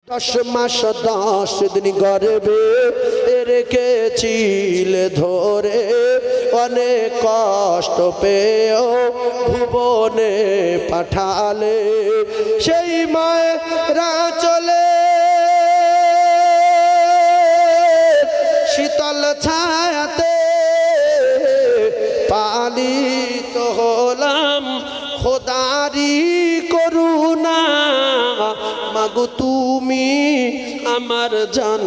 10 মাস 10 দিন গর্ভে রেখেছিলে ধরে, অনেক কষ্ট পেয়েও ভুবনে পাঠালে। সেই মায়েরা চলে শীতল ছায়াতে পালিত হলাম খোদারি করুণা। মাগো তুমি আমার জান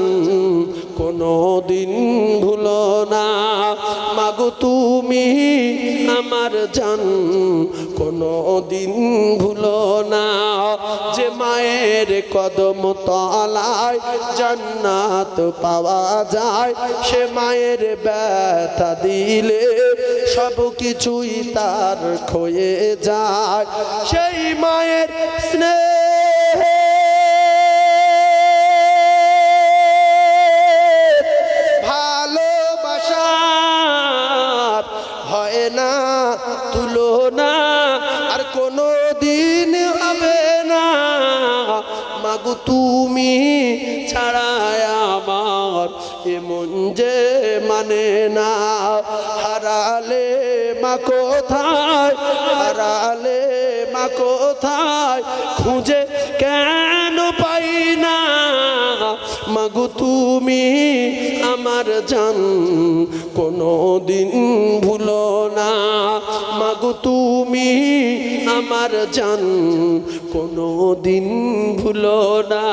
কোনো দিন ভুলো না, মাগো তুমি আমার জান কোনো দিন ভুলো না। যে মায়ের কদম তলায় জান্নাত পাওয়া যায়, সে মায়ের ব্যথা দিলে সব কিছুই তার ক্ষয়ে যায়। সেই মায়ের স্নেহ ভালোবাসার হয় না তুলনা, আর কোনো দিন হবে না। মাগো তুমি ছাড়ায় আমার এমন যে মানে না। হারালে মা কোথায়, হারালে মা কোথায়, খুঁজে কেন পাই না। মাগো তুমি আমার জান কোনো দিন ভুলো না, মাগো তুমি আমার জান কোনো দিন ভুলো না।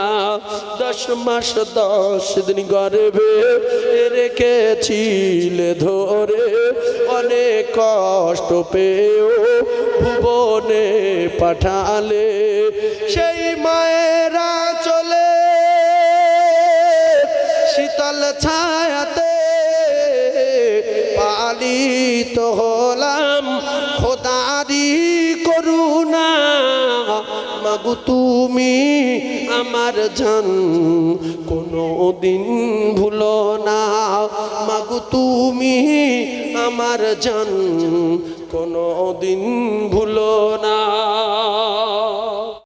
10 মাস 10 দিন গর্ভে রেখেছিলে ধরে, অনেক কষ্ট পেয়েও ভুবনে পাঠালে। সেই মায়েরা চলে শীতল ছায়াতে পালিত হলাম খোদারি করুণা। মাগো তুমি আমার জান কোনো দিন ভুলো না, মাগো তুমি আমার জান কোনো দিন ভুলো না।